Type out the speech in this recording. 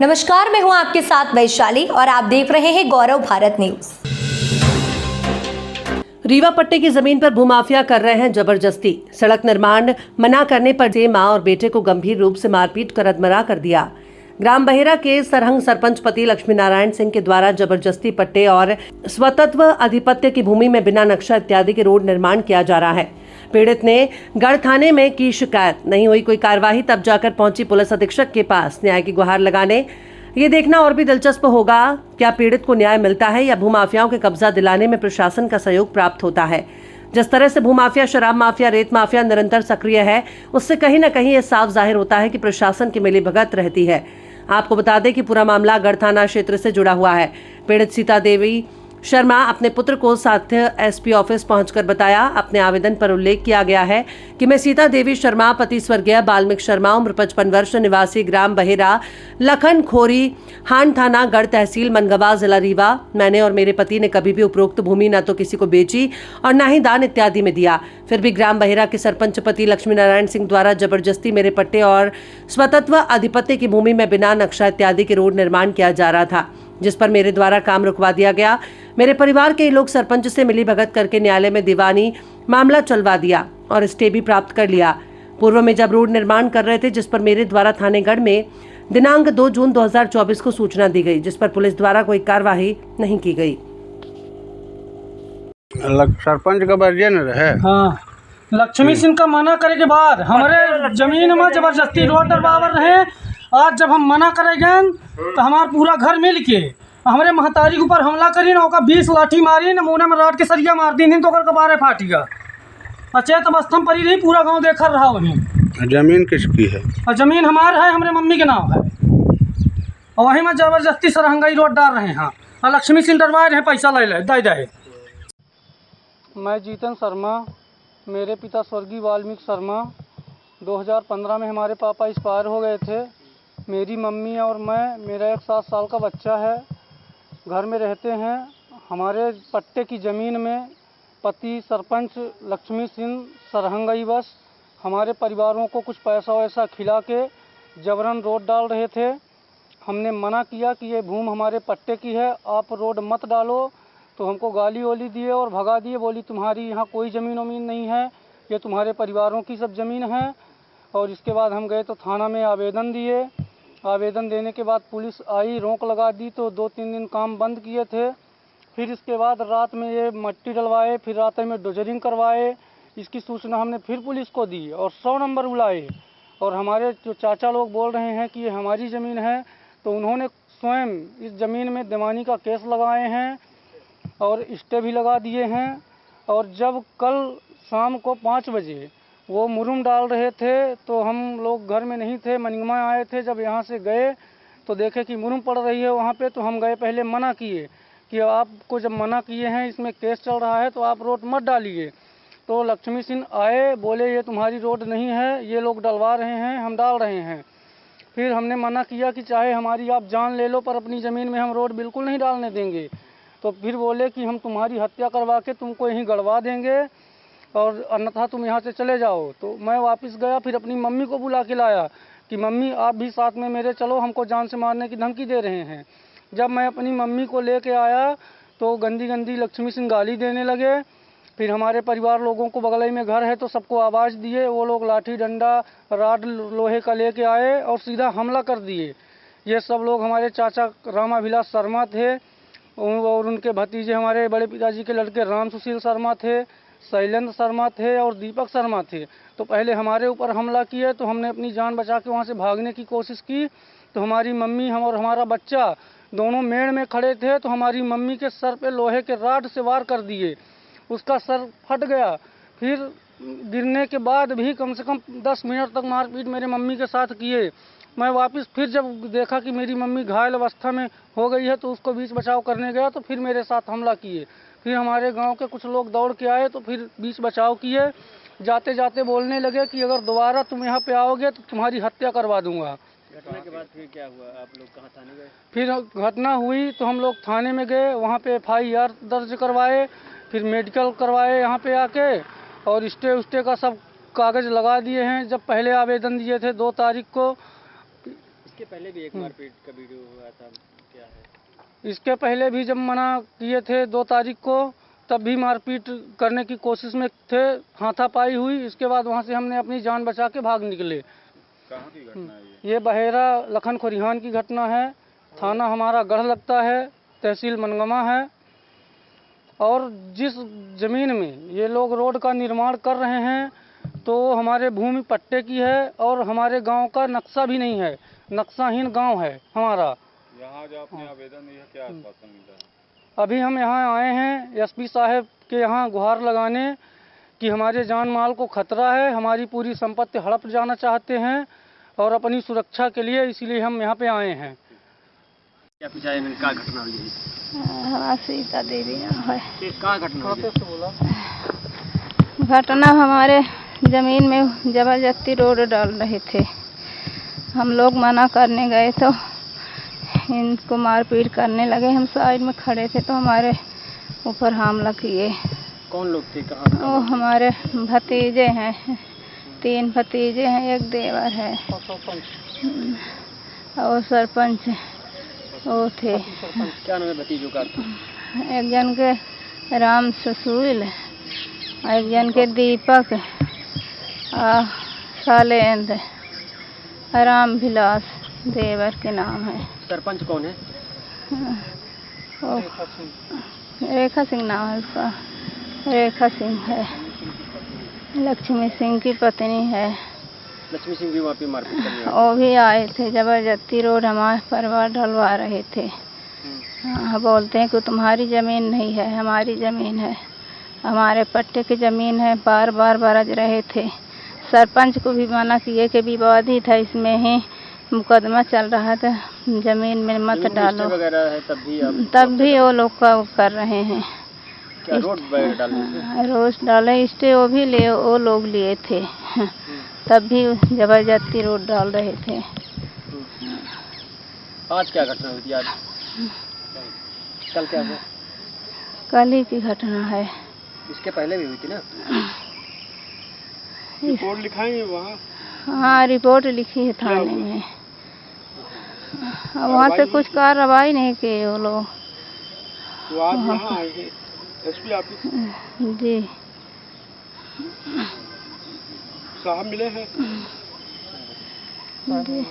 नमस्कार, मैं हूं आपके साथ वैशाली और आप देख रहे हैं गौरव भारत न्यूज। रीवा पट्टे की जमीन पर भूमाफिया कर रहे हैं जबरदस्ती। सड़क निर्माण मना करने पर से मां और बेटे को गंभीर रूप से मारपीट कर अधमरा कर दिया। ग्राम बहेरा के सरहंग सरपंच पति लक्ष्मी नारायण सिंह के द्वारा जबरदस्ती पट्टे और स्वतत्व अधिपत्य की भूमि में बिना नक्शा इत्यादि के रोड निर्माण किया जा रहा है। पीड़ित ने गढ़ थाने में की शिकायत, नहीं हुई कोई कार्यवाही, तब जाकर पहुंची पुलिस अधीक्षक के पास न्याय की गुहार लगाने। ये देखना और भी दिलचस्प होगा क्या पीड़ित को न्याय मिलता है या भूमाफियाओं के कब्जा दिलाने में प्रशासन का सहयोग प्राप्त होता है। जिस तरह से भूमाफिया, शराब माफिया, रेत माफिया निरंतर सक्रिय है, उससे कहीं न कहीं ये साफ जाहिर होता है कि प्रशासन की मिलीभगत रहती है। आपको बता दें कि पूरा मामला गढ़ थाना क्षेत्र से जुड़ा हुआ है। पीड़ित सीता देवी शर्मा अपने पुत्र को साथ एसपी ऑफिस पहुंचकर बताया। अपने आवेदन पर उल्लेख किया गया है कि मैं सीता देवी शर्मा, पति स्वर्गीय बाल्मीक शर्मा, उम्र 55 वर्ष, निवासी ग्राम बहेरा, लखन खोरी, हान थाना, गढ़ तहसील, मनगवा, जिला रीवा। मैंने और मेरे पति ने कभी भी उपरोक्त भूमि न तो किसी को बेची और न ही दान इत्यादि में दिया। फिर भी ग्राम बहेरा के सरपंच पति लक्ष्मी नारायण सिंह द्वारा जबरदस्ती मेरे पट्टे और स्वतत्व अधिपत्य की भूमि में बिना नक्शा इत्यादि के रोड निर्माण किया जा रहा था, जिस पर मेरे द्वारा काम रुकवा दिया गया। मेरे परिवार के लोग सरपंच से मिलीभगत करके न्यायालय में दीवानी मामला चलवा दिया और स्टे भी प्राप्त कर लिया। पूर्व में जब रोड निर्माण कर रहे थे, जिस पर मेरे द्वारा थानेगढ़ में दिनांक 2 जून 2024 को सूचना दी गई, जिस पर पुलिस द्वारा कोई कार्रवाई नहीं की गई। सरपंच का वर्जन रहे। हाँ, लक्ष्मी सिंह का मना करे के बाद हमारे जमीन में जबरदस्ती रोड डरवावर रहे। आज जब हम मना करेंगे तो हमारा पूरा घर मिल के हमारे महतारी के ऊपर हमला करी ना, ओका 20 लाठी मारी ना, मुँह में राट के सरिया मार दी नहीं तो कबारे फाटी गया। अचेत अवस्था में पड़ी रही, पूरा गांव देख रहा वहीं। जमीन किसकी है? और जमीन हमारा है, हमारे मम्मी के नाम है, और वहीं में जबरदस्ती सरहंगाई रोड डाल रहे हैं। और लक्ष्मी सिंह डरवा रहे हैं, पैसा ले दे। मैं जीतन शर्मा, मेरे पिता स्वर्गीय बाल्मीक शर्मा 2015 में हमारे पापा एक्सपायर हो गए थे। मेरी मम्मी और मैं, मेरा एक 7 साल का बच्चा है, घर में रहते हैं। हमारे पट्टे की ज़मीन में पति सरपंच लक्ष्मी सिंह सरहंगाई बस हमारे परिवारों को कुछ पैसा वैसा खिला के जबरन रोड डाल रहे थे। हमने मना किया कि ये भूमि हमारे पट्टे की है, आप रोड मत डालो, तो हमको गाली वाली दिए और भगा दिए। बोली तुम्हारी यहाँ कोई ज़मीन वमीन नहीं है, ये तुम्हारे परिवारों की सब ज़मीन है। और इसके बाद हम गए तो थाना में आवेदन दिए। आवेदन देने के बाद पुलिस आई, रोक लगा दी, तो 2-3 दिन काम बंद किए थे। फिर इसके बाद रात में ये मट्टी डलवाए, फिर रात में डोजरिंग करवाए। इसकी सूचना हमने फिर पुलिस को दी और 100 नंबर बुलाए। और हमारे जो चाचा लोग बोल रहे हैं कि ये हमारी ज़मीन है, तो उन्होंने स्वयं इस ज़मीन में दीवानी का केस लगाए हैं और स्टे भी लगा दिए हैं। और जब कल शाम को 5 बजे वो मुरुम डाल रहे थे, तो हम लोग घर में नहीं थे, मनिगमा आए थे। जब यहाँ से गए तो देखे कि मुरुम पड़ रही है वहाँ पे, तो हम गए, पहले मना किए कि आपको जब मना किए हैं, इसमें केस चल रहा है, तो आप रोड मत डालिए। तो लक्ष्मी सिंह आए, बोले ये तुम्हारी रोड नहीं है, ये लोग डलवा रहे हैं, हम डाल रहे हैं। फिर हमने मना किया कि चाहे हमारी आप जान ले लो, पर अपनी ज़मीन में हम रोड बिल्कुल नहीं डालने देंगे। तो फिर बोले कि हम तुम्हारी हत्या करवा के तुमको यहीं गड़वा देंगे और अन्यथा तुम यहाँ से चले जाओ। तो मैं वापस गया, फिर अपनी मम्मी को बुला के लाया कि मम्मी आप भी साथ में मेरे चलो, हमको जान से मारने की धमकी दे रहे हैं। जब मैं अपनी मम्मी को लेके आया तो गंदी गंदी लक्ष्मी सिंह गाली देने लगे। फिर हमारे परिवार लोगों को, बगल ही में घर है, तो सबको आवाज़ दिए। वो लोग लाठी डंडा राड लोहे का लेके आए और सीधा हमला कर दिए। ये सब लोग हमारे चाचा रामाभिलाष शर्मा थे और उनके भतीजे हमारे बड़े पिताजी के लड़के राम सुशील शर्मा थे, शैलेंद्र शर्मा थे और दीपक शर्मा थे। तो पहले हमारे ऊपर हमला किए, तो हमने अपनी जान बचा के वहाँ से भागने की कोशिश की। तो हमारी मम्मी, हम और हमारा बच्चा दोनों मेड़ में खड़े थे, तो हमारी मम्मी के सर पे लोहे के राड से वार कर दिए, उसका सर फट गया। फिर गिरने के बाद भी कम से कम 10 मिनट तक मारपीट मेरे मम्मी के साथ किए। मैं वापस फिर जब देखा कि मेरी मम्मी घायल अवस्था में हो गई है, तो उसको बीच बचाव करने गया, तो फिर मेरे साथ हमला किए। फिर हमारे गांव के कुछ लोग दौड़ के आए, तो फिर बीच बचाव किए। जाते जाते बोलने लगे कि अगर दोबारा तुम यहाँ पे आओगे तो तुम्हारी हत्या करवा दूंगा। घटना के बाद फिर क्या हुआ? आप लोग कहाँ थाने गए? फिर घटना हुई तो हम लोग थाने में गए, वहाँ पे FIR दर्ज करवाए, फिर मेडिकल करवाए यहाँ पे आके, और स्टे का सब कागज़ लगा दिए हैं। जब पहले आवेदन दिए थे 2 तारीख को, इसके पहले भी एक मारपीट का वीडियो हुआ था, क्या है? इसके पहले भी जब मना किए थे 2 तारीख को, तब भी मारपीट करने की कोशिश में थे, हाथापाई हुई। इसके बाद वहाँ से हमने अपनी जान बचा के भाग निकले। कहाँ की घटना है ये बहेरा लखन खोरिहान की घटना है। थाना हमारा गढ़ लगता है, तहसील मनगमा है। और जिस ज़मीन में ये लोग रोड का निर्माण कर रहे हैं तो हमारे भूमि पट्टे की है और हमारे गांव का नक्शा भी नहीं है, नक्शाहीन गांव है हमारा। यहाँ जो आपने आवेदन दिया, क्या आश्वासन मिला है? अभी हम यहाँ आए हैं एसपी साहब के यहाँ गुहार लगाने कि हमारे जान माल को खतरा है, हमारी पूरी संपत्ति हड़प जाना चाहते हैं और अपनी सुरक्षा के लिए इसलिए हम यहाँ पे आए हैं। क्या पूछा है, क्या घटना हुई है? हमारा सीता देवी नाम है। कहाँ घटना हुई है? घटना हमारे ज़मीन में ज़बरदस्ती रोड डाल रहे थे। हम लोग मना करने गए तो इनको मारपीट करने लगे। हम साइड में खड़े थे तो हमारे ऊपर हमला किए। कौन लोग थे, कहाँ? वो हमारे भतीजे हैं, 3 भतीजे हैं, एक देवर है और सरपंच वो थे। क्या नाम है भतीजों का? एक जन के राम ससुल, एक जन के दीपक, शैलेंद्र, राम विलास देवर के नाम है। सरपंच कौन है? रेखा सिंह नाम है उसका, रेखा सिंह है। लक्ष्मी सिंह की पत्नी है। लक्ष्मी सिंह भी वहाँ पे मारपीट करने आए? वो भी आए थे, जबरदस्ती रोड हमारे परिवार ढलवा रहे थे। हाँ, बोलते हैं कि तुम्हारी ज़मीन नहीं है, हमारी ज़मीन है, हमारे पट्टे की ज़मीन है। बार बार बरज रहे थे। सरपंच को भी मना किए कि विवादित है, इसमें ही मुकदमा चल रहा था, ज़मीन में मत डालो। वगैरह है तब भी वो लोग का कर रहे हैं। क्या रोड वगैरह डालने से? रोज डाले, स्टे वो भी ले, वो लोग लिए थे। तब भी जबरदस्ती रोड डाल रहे थे। आज क्या घटना हुई थी? आज कल क्या हुआ? कल ही की घटना है। इसके पहले भी हुई थी ना? रिपोर्ट लिखाएंगे वहाँ? हाँ, रिपोर्ट लिखी है थाने में। वहाँ से कुछ कार्रवाई नहीं की वो लोग। तो आज यहाँ आएंगे एसपी ऑफिस? जी। साहब मिले हैं? जी।